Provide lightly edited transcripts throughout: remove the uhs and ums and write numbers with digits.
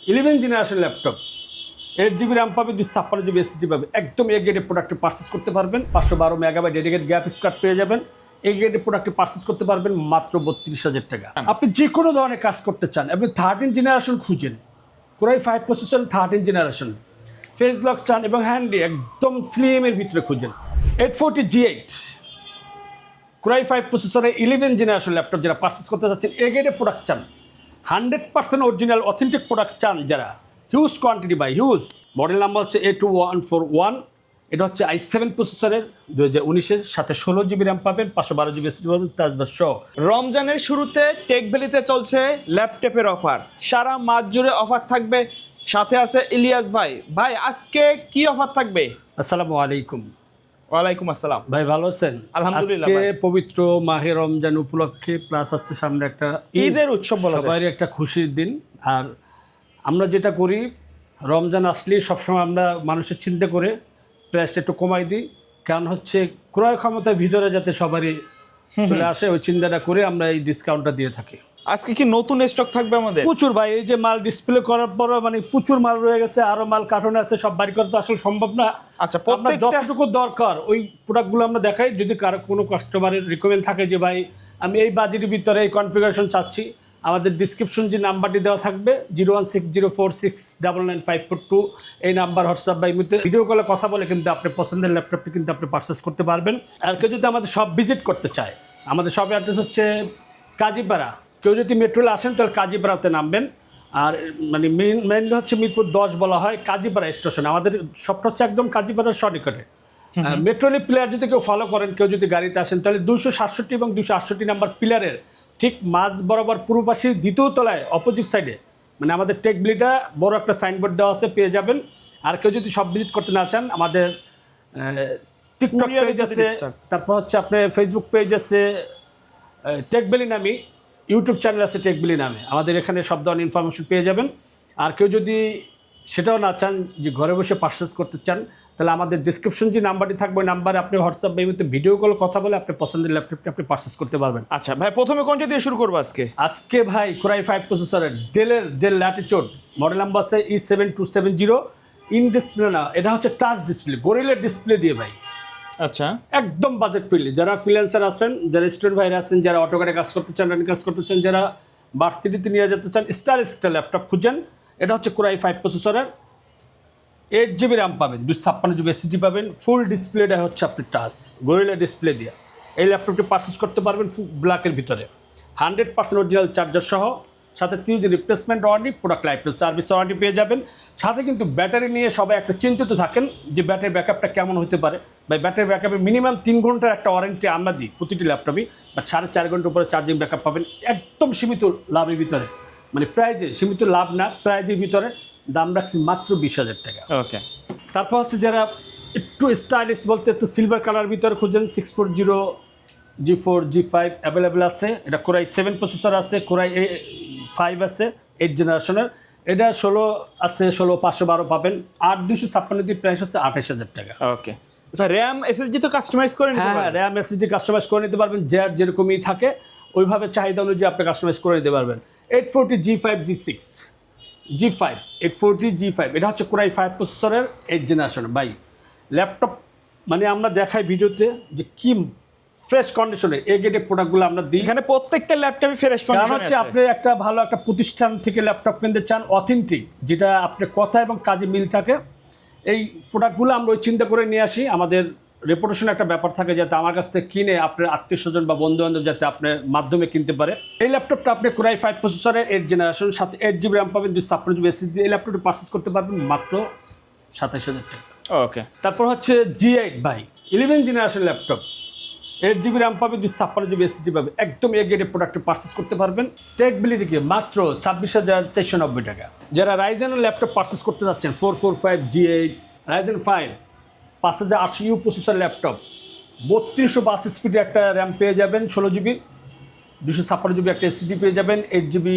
11 generation laptop 8 GB RAM পাবে, 256 GB SSD পাবে। একদম এ গ্রেডের প্রোডাক্টে পারচেস করতে পারবেন। 512 মেগাবাইট ডেডিকেটেড গ্রাফিক্স কার্ড পেয়ে যাবেন। এই গ্রেডের প্রোডাক্টে পারচেস করতে পারবেন মাত্র 32,000 টাকা। আপনি যে কোনো ধরনের কাজ করতে চান, আপনি 13 জেনারেশন খুঁজেন, core i 5 processor 13 generation, face lock চান এবং হ্যান্ডি একদম স্লিমের ভিতরে খুঁজেন। 840G8 কোরাই 5 প্রসেসরে 11 জেনারেশন ল্যাপটপ যারা পারচেস করতে চাচ্ছেন, এ গ্রেডের প্রোডাক্ট চান, 100% অরিজিনাল অথেন্টিক প্রোডাক্ট চান যারা, huge quantity buy huge. Model number হচ্ছে A2141। এটা হচ্ছে i7 প্রসেসরের 2019-এর, সাথে 16 GB র্যাম পাবেন, 512 GB SSD পাবেন, টাচবার সহ। রমজানের শুরুতে টেক ভ্যালিতে চলছে ল্যাপটপের অফার, সারা মাস জুড়ে অফার থাকবে। সাথে আছে ইলিয়াস ভাই। ভাই আজকে কি অফার থাকবে? আসসালামু আলাইকুম। ওয়ালাইকুম আসসালাম। ভাই ভালো আছেন? আলহামদুলিল্লাহ আজকে ভাই। পবিত্র মাহে রমজান উপলক্ষে, প্লাস হচ্ছে সামনে একটা ঈদের উৎসব বলা যায়। সবারই একটা খুশির দিন। আর আমরা যেটা করি, রমজান আসলেই সবসময় আমরা মানুষের চিন্তা করে প্রাইসটা একটু কমাই দিই, কারণ হচ্ছে ক্রয় ক্ষমতার ভিতরে যাতে সবারই চলে আসে, ওই চিন্তাটা করে আমরা এই ডিসকাউন্টটা দিয়ে থাকি। আজকে কি নতুন স্টক থাকবে আমাদের? প্রচুর ভাই, এই যে মাল ডিসপ্লে করার পর মানে প্রচুর মাল রয়ে গেছে, আরো মাল কার্টনে আছে, সব বাড়ি করা তো আসলে সম্ভব না। আচ্ছা, আপনার প্রত্যেকটা যতটুকু দরকার ওই প্রোডাক্টগুলো আমরা দেখাই। যদি কারো কোনো কাস্টমারের রিকমেন্ড থাকে যে ভাই আমি এই বাজেটের ভিতরে এই কনফিগারেশন চাচ্ছি, আমাদের ডিসক্রিপশন যে নাম্বারটি দেওয়া থাকবে 01604699542, এই নাম্বার হোয়াটসঅ্যাপ বা ইমোতে ভিডিও কলে কথা বলে কিন্তু আপনি পছন্দের ল্যাপটপটি কিন্তু আপনি পারচেস করতে পারবেন। আর কেউ যদি আমাদের সব ভিজিট করতে চায়, আমাদের সব অ্যাড্রেস হচ্ছে কাজীপাড়া। কেউ যদি মেট্রোলে আসেন তাহলে কাজীপাড়াতে নামবেন। আর মানে মেইনলি হচ্ছে মিরপুর 10 বলা হয়, কাজীপাড়া স্টেশন। আমাদের সবটা হচ্ছে একদম কাজীপাড়ার সনিকটে। মেট্রোলি প্লেয়ার যদি কেউ ফলো করেন, কেউ যদি গাড়িতে আসেন, তাহলে 267 এবং 268 নাম্বার পিলারের ঠিক মাঝ বরাবর পূর্ব পাশে দ্বিতীয় তলায় অপোজিট সাইডে মানে আমাদের টেকবিলিটা বড় একটা সাইনবোর্ড দেওয়া আছে, পেয়ে যাবেন। আর কেউ যদি সব ভিজিট করতে না চান, আমাদের টিকটক পেজ আছে, তারপর হচ্ছে আপনার ফেসবুক পেজ আছে টেকবেলি নামে, ইউটিউব চ্যানেল আছে টেকবিলি নামে। আমাদের এখানে সব ধরনের ইনফরমেশন পেয়ে যাবেন। আর কেউ যদি সেটাও না চান, যে ঘরে বসে পারচেস করতে চান, তাহলে আমাদের ডিসক্রিপশন যে নাম্বারটি থাকবে, ওই নাম্বারে আপনি হোয়াটসঅ্যাপ বা ইমেতে ভিডিও কল কথা বলে আপনি পছন্দের ল্যাপটপটি আপনি পারচেস করতে পারবেন। আচ্ছা ভাই, প্রথমে কোনটা দিয়ে শুরু করবো আজকে? আজকে ভাই কোরাই 5 প্রসেসরের ডেল ল্যাটিটিউড মডেল নাম্বার আছে E7270। ইন ডিসপ্লে না, এটা হচ্ছে টাচ ডিসপ্লে, গরিলের ডিসপ্লে দিয়ে ভাই। আচ্ছা, একদম বাজেট ফ্রেন্ডলি। যারা ফ্রিল্যান্সার আছেন, যারা স্টুডেন্ট ভাইরা আছেন, যারা অটোকারে কাজ করতে চান, রানিং কাজ করতে চান, যারা ভার্সিটিতে নিয়ে যেতে চান, স্টাইলিশ একটা ল্যাপটপ খুঁজেন। এটা হচ্ছে কোরাই 5 প্রসেসরের 8 GB র্যাম পাবেন, 256 GB SSD পাবেন। ফুল ডিসপ্লেটা হচ্ছে আপনি টাচ গরিলা ডিসপ্লে দিয়ে এই ল্যাপটপটি পারচেস করতে পারবেন ব্ল্যাকের ভিতরে, 100% অরিজিনাল চার্জার সহ, সাথে 3 দিন replacement warranty, product life service warranty পেয়ে যাবেন। সাথে কিন্তু ব্যাটারি নিয়ে সবাই একটা চিন্তিত থাকেন যে ব্যাটারি ব্যাকআপটা কেমন হতে পারে। বা ব্যাটারি ব্যাকআপে মিনিমাম 3 ঘন্টার একটা ওয়ারেন্টি আমরা দিই প্রতিটি ল্যাপটপই, বাট 4.5 ঘন্টার উপরে চার্জিং ব্যাকআপ পাবেন একদম সীমিত লাভের ভিতরে। মানে প্রাইজে সীমিত লাভ না, প্রাইজের ভিতরে দাম রাখছি মাত্র 20,000 টাকা। ওকে। তারপর হচ্ছে যারা একটু স্টাইলিশ বলতে একটু সিলভার কালার ভিতরে খুঁজেন, 640 G4 G5 অ্যাভেলেবেল আছে। এটা কোরাই 7 প্রসেসর আছে, কোরাই 5 আছে 8 জেনারেশনের। এটা 16 আছে, 16512 পাবেন। 8256 দিয়ে প্রাইস হচ্ছে 28,000 টাকা। ওকে। আচ্ছা, র্যাম এসএসডি তো কাস্টমাইজ করে নিতে হ্যাঁ, পারবেন? র্যাম এসএসডি কাস্টমাইজ করে নিতে পারবেন, যার যেরকমই থাকে ওইভাবে চাহিদা অনুযায়ী আপনি কাস্টমাইজ করে নিতে পারবেন। 840 G5 G6 G5 840 G5 এটা হচ্ছে কোরাই 5 প্রসেসরের 8 জেনারেশন। বাই ল্যাপটপ মানে আমরা দেখাই ভিডিওতে যে কি ফ্রেশ কন্ডিশনে এই গ্রেডের প্রোডাক্টগুলো আমরা দিই। এখানে প্রত্যেকটা ল্যাপটপই ফ্রেশ কারণ কন্ডিশনে হচ্ছে আছে। আপনি একটা ভালো একটা প্রতিষ্ঠান থেকে ল্যাপটপ কিনতে চান, অথেন্টিক, যেটা আপনার কথা এবং কাজে মিল থাকে, এই প্রোডাক্টগুলো আমরা ওই চিন্তা করে নিয়ে আসি। আমাদের রেপুটেশন একটা ব্যাপার থাকে, যাতে আমার কাছ থেকে কিনে আপনার আত্মীয় স্বজন বা বন্ধু বান্ধব যাতে আপনার মাধ্যমে কিনতে পারে। এই ল্যাপটপটা আপনি কোরাই 5 প্রসেসরের 8 জেনারেশন, সাথে 8 GB র্যাম পাবেন, 256 GB SSD। এই ল্যাপটপটি পারচেস করতে পারবেন মাত্র 27,000 টাকা। ওকে। তারপর হচ্ছে G8 ভাই 11 জেনারেশন ল্যাপটপ, 8 GB র্যাম পাবে, 256 GB SSD পাবে। একদম এ গ্রেডের প্রোডাক্টে পারচেস করতে পারবেন টেকবিলি থেকে মাত্র 26,490 টাকা। যারা রাইজেনের ল্যাপটপ পারচেস করতে যাচ্ছেন, 445G8 Ryzen 5 5800U processor laptop, 3252 স্পিডের একটা র্যাম পেয়ে যাবেন, 16 GB 256 GB একটা SSD পেয়ে যাবেন, 8 GB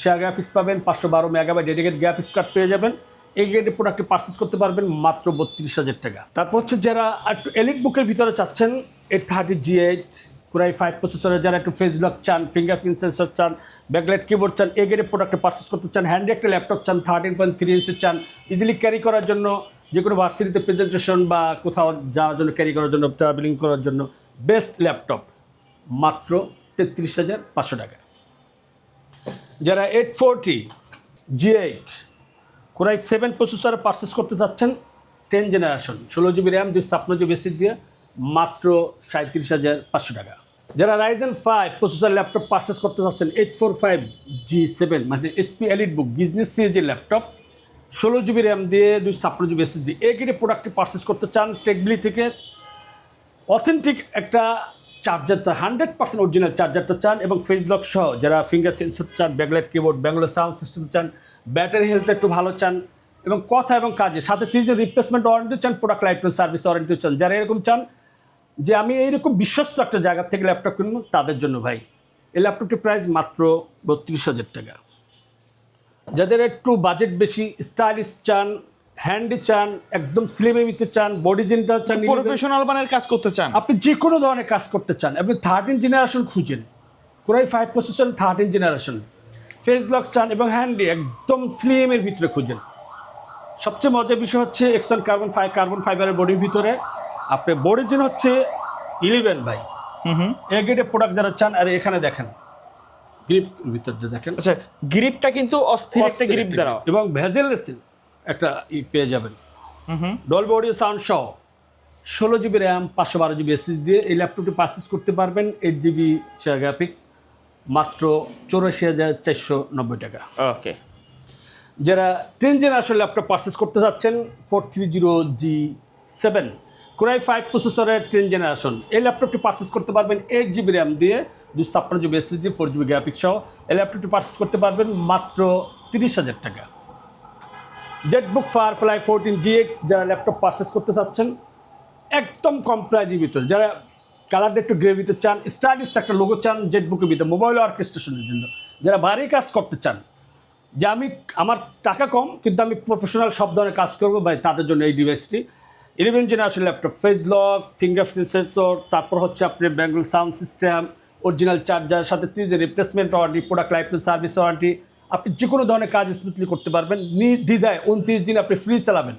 শেয়ার গ্রাফিক্স পাবেন, 512 মেগাবাইট ডেডিকেটেড গ্রাফিক্স কার্ড পেয়ে যাবেন। এই গ্রেডের প্রোডাক্টে পারচেস করতে পারবেন মাত্র 32,000 টাকা। তারপর হচ্ছে যারা একটু এলিট বুকের ভিতরে চাচ্ছেন, 830G8 কোরাই 5 প্রসেসরের যারা একটু ফেস লক চান, ফিঙ্গারপ্রিন্ট সেন্সর চান, ব্যাকলাইট কিবোর্ড চান, এই গ্রেডের প্রোডাক্টে পারচেস করতে চান, হ্যান্ডি একটা ল্যাপটপ চান 13.3 ইঞ্চি চান, ইজিলি ক্যারি করার জন্য, যে কোনো ভার্সিটিতে প্রেজেন্টেশন বা কোথাও যাওয়ার জন্য, ক্যারি করার জন্য, ট্রাভেলিং করার জন্য বেস্ট ল্যাপটপ মাত্র 33,500 টাকা। যারা 840 G8 কোরাই 7 প্রসেসর পারচেস করতে চাচ্ছেন 10 generation 16 GB RAM 256 GB SSD দিয়ে মাত্র 37,500 টাকা। যারা রাইজেন 5 প্রসেসর ল্যাপটপ পারচেস করতে চাচ্ছেন 845 G7 মানে এসপি এলিট বুক বিজনেস সিরিজের ল্যাপটপ 16 জিবি র্যাম দিয়ে 256 জিবি এসএসডি এই গ্রেডের প্রোডাক্টটি পারচেস করতে চান টেকবিলি থেকে অথেন্টিক একটা চার্জার চান, 100% অরিজিনাল চার্জারটা চান এবং ফেস লক সহ যারা ফিঙ্গার সেন্সর চান, backlight keyboard, Bangalore sound system চান, ব্যাটারি হেলথ একটু ভালো চান এবং কথা এবং কাজে সাথে 3 দিন রিপ্লেসমেন্ট ওয়ারেন্টি চান, product life time service warranty চান, যারা এরকম চান যে আমি এইরকম বিশ্বস্ত একটা জায়গা থেকে ল্যাপটপ কিনব তাদের জন্য ভাই এই ল্যাপটপটির প্রাইস মাত্র 32,000 টাকা। যাদের একটু বাজেট বেশি, স্টাইলিশ চান, হ্যান্ডি চান, একদম স্লিমের ভিতরে চান, বডি জেন্টাল চান, প্রফেশনাল মানের কাজ করতে চান, আপনি যে কোনো ধরনের কাজ করতে চান, আপনি 13 জেনারেশন খুঁজেন, core i 5 processor 13 generation face lock চান এবং হ্যান্ডি একদম স্লিমের ভিতরে খুঁজেন। সবচেয়ে মজার বিষয় হচ্ছে এক্সন কার্বন ফাইবারের বডির ভিতরে আপনার বডির জন্য হচ্ছে 11 ভাই এ গ্রেডের প্রোডাক্ট যারা চান। আর এখানে দেখেন গ্রিপ ভিতরটা দেখেন, আচ্ছা গ্রিপটা কিন্তু অস্থির একটা গ্রিপ দ্বারা এবং ভেজেললেস একটা পেয়ে যাবেন ডলবি অডিও সাউন্ড সহ 16 জিবি র্যাম 512 জিবি এসএসডি দিয়ে এই ল্যাপটপটি পারচেস করতে পারবেন 8 জিবি গ্রাফিক্স মাত্র 84,490 টাকা। ওকে। যারা 10 জেনারেশন ল্যাপটপ পারচেস করতে যাচ্ছেন 430G7 কোরাই 5 প্রসেসরের 10 জেনারেশন এই ল্যাপটপটি পারচেস করতে পারবেন 8 জিবি র্যাম দিয়ে 256 জিবি এসএসডি 4 জিবি গ্রাফিক্স সহ এই ল্যাপটপটি পারচেস করতে পারবেন মাত্র 30,000 টাকা। জেটবুক ফায়ারফ্লাই 14 G8 যারা ল্যাপটপ পারচেস করতে চাচ্ছেন একদম কম প্রাইজের ভিতরে, যারা কালারটা একটু গ্রে ভিতরে চান, স্টাইলিশ একটা লোগো চান জেটবুকের ভিতরে মোবাইল অর্কেস্ট্রেশনের জন্য, যারা ভারী কাজ করতে চান যে আমি আমার টাকা কম কিন্তু আমি প্রফেশনাল সব ধরনের কাজ করবো ভাই তাদের জন্য এই ডিভাইসটি 11 generation laptop face lock fingerprint sensor, তারপর হচ্ছে আপনার Bangalore sound system, original charger, সাথে 3 দিনের replacement warranty, product life time service warranty, আপনি যে কোনো ধরনের কাজ স্মুথলি করতে পারবেন নির্দ্বিধায় 29 দিন আপনি ফ্রি চালাবেন।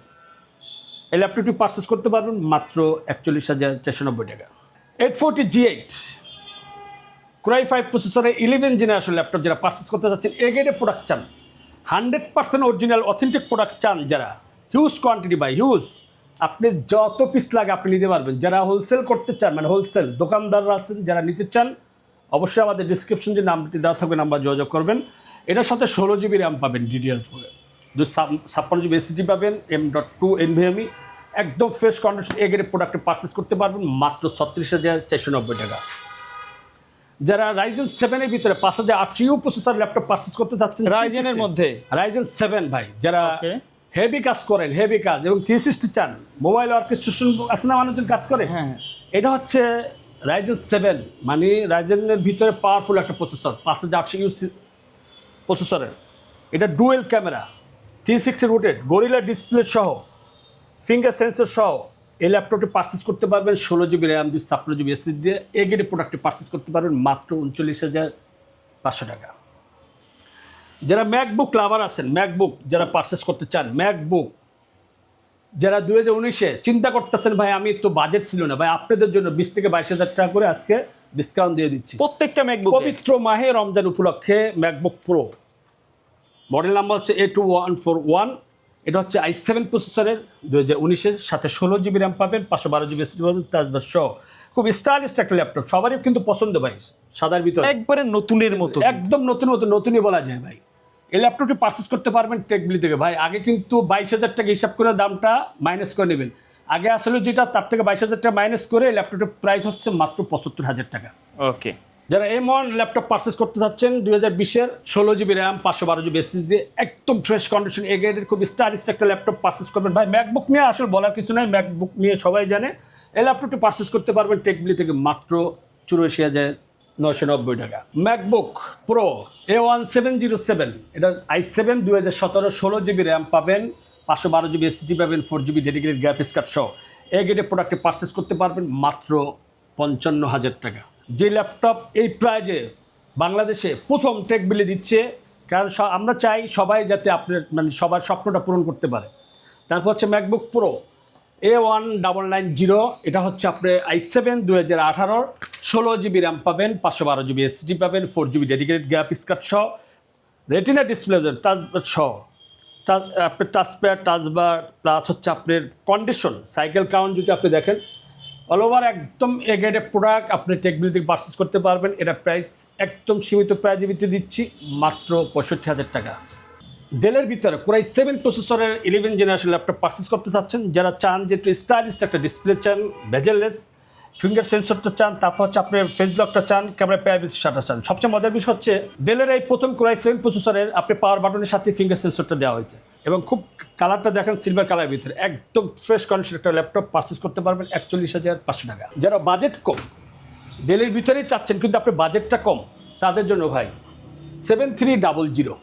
এই ল্যাপটপটি পারচেস করতে পারবেন মাত্র 41,490 টাকা। 840 G8 কোরাই 5 প্রসেসরে 11 জেনারেশন ল্যাপটপ যারা পারচেস করতে যাচ্ছেন এ গ্রেডের প্রোডাক্ট চান, 100% অরিজিনাল অথেন্টিক প্রোডাক্ট চান, যারা হিউজ কোয়ান্টিটি বাই হিউজ আপনি যত পিস লাগে আপনি নিতে পারবেন, যারা হোলসেল করতে চান মানে হোলসেল দোকানদাররা আছেন যারা নিতে চান অবশ্যই আমাদের ডিসক্রিপশন যে নাম্বারটি দেওয়া থাকবে নাম্বার যোগাযোগ করবেন। এটার সাথে 16 জিবি র্যাম পাবেন DDR4 256 জিবি এসএসডি পাবেন M.2 NVMe একদম ফ্রেশ কন্ডিশন এ গ্রেড প্রোডাক্টে পারচেস করতে পারবেন মাত্র 36,490 টাকা। যারা রাইজেন 7 এর ভিতরে 5,800 ইউ প্রসেসর ল্যাপটপ পারচেস করতে চাচ্ছেন রাইজেনের মধ্যে রাইজেন 7 ভাই, যারা হেভি কাজ করেন হেভি কাজ এবং 360 চান, মোবাইল অর্কেস্ট্রেশন আছে না মানুষজন কাজ করে, হ্যাঁ এটা হচ্ছে রাইজেন 7 মানে রাইজেনের ভিতরে পাওয়ারফুল একটা প্রসেসর 5,800 ইউ প্রসেসরের, এটা dual camera 360 rotate gorilla display সহ ফিঙ্গার সেন্সর সহ এই ল্যাপটপটি পারচেস করতে পারবেন 16 জিবি র্যাম 256 জিবি এসএসডি দিয়ে এ গ্রেডের প্রোডাক্টটি পারচেস করতে পারবেন মাত্র 39,500 টাকা। যারা ম্যাকবুক লাভার আছেন ম্যাকবুক যারা পারচেস করতে চান, ম্যাকবুক যারা 2019-এ চিন্তা করতেছেন ভাই আমি তো বাজেট ছিল না ভাই, আপনাদের জন্য 20 থেকে 22,000 টাকা করে আজকে ডিসকাউন্ট দিয়ে দিচ্ছি প্রত্যেকটা ম্যাকবুক পবিত্র মাহে রমজান উপলক্ষে। ম্যাকবুক প্রো মডেল নাম্বার হচ্ছে A2141, এটা হচ্ছে i7 প্রসেসরের 2019-এর সাথে 16 জিবি র্যাম পাবেন 512 জিবি এসএসডি পাবেন টাচবার সহ খুব স্টাইলিশ একটা ল্যাপটপ সবারই কিন্তু পছন্দ ভাই, সাদার ভিতরে একবারে নতুনের মতো একদম নতুনই বলা যায় ভাই। এই ল্যাপটপটি পারচেস করতে পারবেন টেকবিলি থেকে ভাই, আগে কিন্তু 22,000 টাকা হিসাব করে দামটা মাইনাস করে নেবেন, আগে আসলে যেটা তার থেকে 22,000 টাকা মাইনাস করে এই ল্যাপটপের প্রাইস হচ্ছে মাত্র 75,000 টাকা। ওকে। যারা M1 ল্যাপটপ পারচেস করতে যাচ্ছেন 2020-এর 16 জিবি র্যাম 512 জিবি এসএসডি দিয়ে একদম ফ্রেশ কন্ডিশন এ গ্রেডের খুব স্টাইলিশ একটা ল্যাপটপ পারচেস করবেন ভাই। ম্যাকবুক নিয়ে আসলে বলার কিছু নাই, ম্যাকবুক নিয়ে সবাই জানে। এই ল্যাপটপটি পারচেস করতে পারবেন টেকবিলি থেকে মাত্র 84,990 টাকা। ম্যাকবুক প্রো A1707 এটা i7 2017 16 জিবি র্যাম পাবেন 512 জিবি এসএসডি পাবেন 4 জিবি ডেডিকেটেড গ্রাফিক্স কার্ড সহ এ গ্রেডের প্রোডাক্টে পারচেস করতে পারবেন মাত্র 55,000 টাকা। যে ল্যাপটপ এই প্রাইজে বাংলাদেশে প্রথম টেকবিলি দিচ্ছে, কারণ আমরা চাই সবাই যাতে আপনার মানে সবার স্বপ্নটা পূরণ করতে পারে। তারপর হচ্ছে ম্যাকবুক প্রো A1990, এটা হচ্ছে আপনার i7 2018, 16 GB র্যাম পাবেন, 512 GB SSD পাবেন, 4 GB ডেডিকেটেড গ্রাফিক্স কার্ড সহ, রেটিনা ডিসপ্লে টাচবার সহ, আপনার টাচপ্যাড টাচবার প্লাস হচ্ছে আপনার কন্ডিশন সাইকেল কাউন্ট যদি আপনি দেখেন অল ওভার একদম এ গ্রেডের প্রোডাক্ট আপনি টেকবিলি থেকে পারচেস করতে পারবেন। এটা প্রাইস একদম সীমিত প্রাইজে ভিতরে দিচ্ছি মাত্র 65,000 টাকা। ডেলের ভিতরে কোরাই 7 প্রসেসরের 11 জেনারেশন ল্যাপটপ পারচেস করতে চাচ্ছেন, যারা চান যে একটু স্টাইলিশ একটা ডিসপ্লে চান, বেজেললেস, ফিঙ্গার সেন্সরটা চান, তারপর হচ্ছে আপনার ফেস ব্লকটা চান, ক্যামেরা প্রাইভেসি শাটার চান। সবচেয়ে মজার বিষয় হচ্ছে ডেলের এই প্রথম কোরাই 7 প্রসেসরের আপনি পাওয়ার বাটনের সাথে ফিঙ্গার সেন্সরটা দেওয়া হয়েছে এবং খুব কালারটা দেখেন সিলভার কালারের ভিতরে, একদম ফ্রেশ কন্ডিশন একটা ল্যাপটপ পারচেস করতে পারবেন 41,500 টাকা। যারা বাজেট কম ডেলের ভিতরেই চাচ্ছেন কিন্তু আপনার বাজেটটা কম, তাদের জন্য ভাই 7300,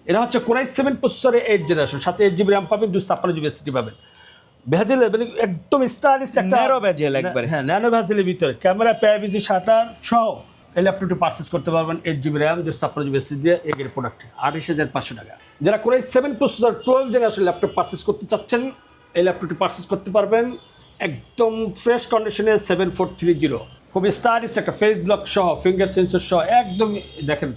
এটা হচ্ছে কোরাই 7 প্রসেসরে 8 জেনারেশন, সাথে 8 GB র্যাম পাবেন, 256 GB SSD পাবেন। ভেজেল একদম স্টাইলিশ একটা ন্যারো ভেজেল একবারে, হ্যাঁ ন্যানো ভেজেলের ভিতরে ক্যামেরা প্রাইভেসি শাটার সহ এই ল্যাপটপটি পারচেস করতে পারবেন 8 GB র্যাম, 256 GB SSD দিয়ে এগের প্রোডাক্ট 28,500 টাকা। যারা core i 7 processor 12 generation laptop purchase করতে চাচ্ছেন, এই ল্যাপটপটি পারচেস করতে পারবেন একদম ফ্রেশ কন্ডিশনে 7430, খুবই স্টাইলিশ একটা ফেস ব্লক সহ ফিঙ্গার সেন্সর সহ, একদম দেখেন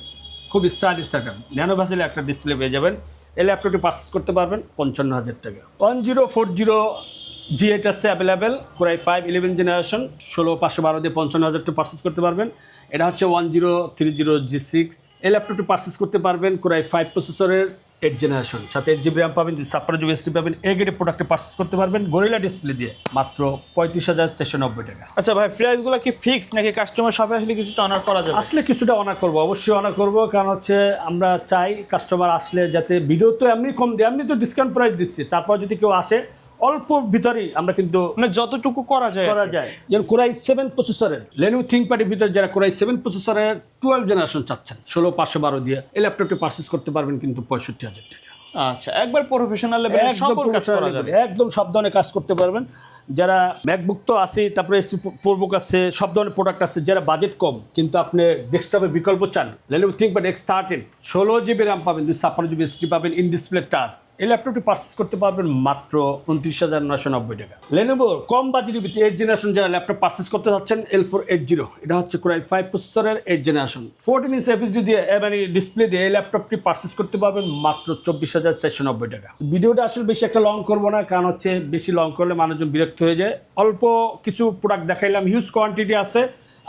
খুব স্টাইলিশ একটা ন্যানো ভেজেলে একটা ডিসপ্লে পেয়ে যাবেন। এই ল্যাপটপটি পারচেস করতে পারবেন 55,000 টাকা। 1040 G8 আছে অ্যাভেলেবেল, কোরাই 5 11 জেনারেশন, 16512 দিয়ে 55,000 টাকা পারচেস করতে পারবেন। এটা হচ্ছে 1030 G6, এই ল্যাপটপটি পারচেস করতে পারবেন কোরাই 5 প্রসেসরের 8 জেনারেশন, সাথে 8 GB র্যাম পাবেন, 256 GB SSD পাবেন, এই গ্রেডের প্রোডাক্টে পারচেস করতে পারবেন গরিলা ডিসপ্লে দিয়ে মাত্র 35,490 টাকা। আচ্ছা ভাই, প্রাইসগুলো কি ফিক্স নাকি কাস্টমার শপে আসলে কিছুটা অনার করা যাবে? আসলে কিছুটা অনার করবো, অবশ্যই অনার করবো, কারণ হচ্ছে আমরা চাই কাস্টমার আসলে যাতে ভিডিও তো এমনি কম দেয়, এমনি তো ডিসকাউন্ট প্রাইস দিচ্ছি, তারপর যদি কেউ আসে অল্প ভিতরেই আমরা কিন্তু মানে যতটুকু করা যায় যেমন কোরাই 7 প্রসেসরের লেনোভো থিংকপ্যাডের ভিতরে যারা কোরাই 7 প্রসেসরের 12 জেনারেশন চাচ্ছেন 16512 দিয়ে এই ল্যাপটপটি পারচেস করতে পারবেন কিন্তু 65,000 টাকা। আচ্ছা, একবার প্রফেশনাল লেভেলে সকল কাজ করা যাবে, একদম সব ধরনের কাজ করতে পারবেন। যারা ম্যাকবুক তো আছে, তারপরে প্রোবুক আছে, সব ধরনের প্রোডাক্ট আছে। যারা বাজেট কম কিন্তু আপনি ডেস্কটপের বিকল্প চান, Lenovo ThinkPad X13, 16 GB RAM পাবেন, 256 GB SSD পাবেন, ইন ডিসপ্লে টাচ, এই ল্যাপটপটি পারচেস করতে পারবেন মাত্র 29,990 টাকা। লেনোভো কম বাজেটের ভিতরে 8 জেনারেশন যারা ল্যাপটপ পারচেস করতে যাচ্ছেন, L480, এটা হচ্ছে কোরাই 5 প্রসেসরের 8 জেনারেশন, 14 ইঞ্চ FHD দিয়ে মানে ডিসপ্লে দিয়ে এই ল্যাপটপটি পারচেস করতে পারবেন মাত্র 24,490 টাকা। ভিডিওটা আসলে বেশি একটা লং করবো না, কারণ হচ্ছে বেশি লং করলে মানুষজন বিরক্ত হয়ে যায়। অল্প কিছু প্রোডাক্ট দেখাইলাম, হিউজ কোয়ান্টিটি আছে।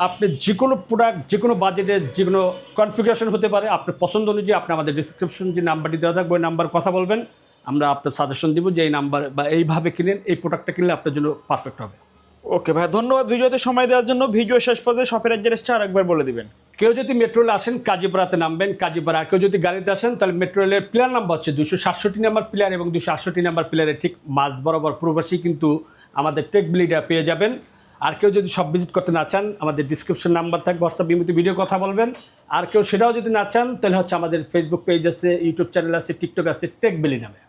আপনি যে কোনো প্রোডাক্ট যে কোনো বাজেটের যে কোনো কনফিগারেশন হতে পারে, আপনার পছন্দ অনুযায়ী আপনি আমাদের ডিসক্রিপশন যে নাম্বারটি দেওয়া থাকবে ওই নাম্বার কথা বলবেন, আমরা আপনার সাজেশন দিব যে এই নাম্বার বা এইভাবে কিনেন, এই প্রোডাক্টটা কিনলে আপনার জন্য পারফেক্ট হবে। ওকে ভাই, ধন্যবাদ ভিডিওতে সময় দেওয়ার জন্য। ভিডিও শেষ পর্যন্ত শপের অ্যাড্রেসটা আরেকবার বলে দিবেন। কেউ যদি মেট্রো রেলে আসেন কাজীপাড়াতে নামবেন, কাজীপাড়া। আর কেউ যদি গাড়িতে আসেন তাহলে মেট্রো রেলের প্লেয়ার নাম্বার হচ্ছে 267 নাম্বার প্লেয়ার এবং 268 নাম্বার প্লেয়ারের ঠিক মাঝ বরাবর প্রবাসী কিন্তু আমাদের টেকবিলিটা পেয়ে যাবেন। আর কেউ যদি সব ভিজিট করতে না চান, আমাদের ডিসক্রিপশন নাম্বার থাকবে, হোয়াটসঅ্যাপ বিমুতি ভিডিও কথা বলবেন। আর কেউ সেটাও যদি না চান তাহলে হচ্ছে আমাদের ফেসবুক পেজ আছে, ইউটিউব চ্যানেল আছে, টিকটক আছে, টেকবিলি নামে।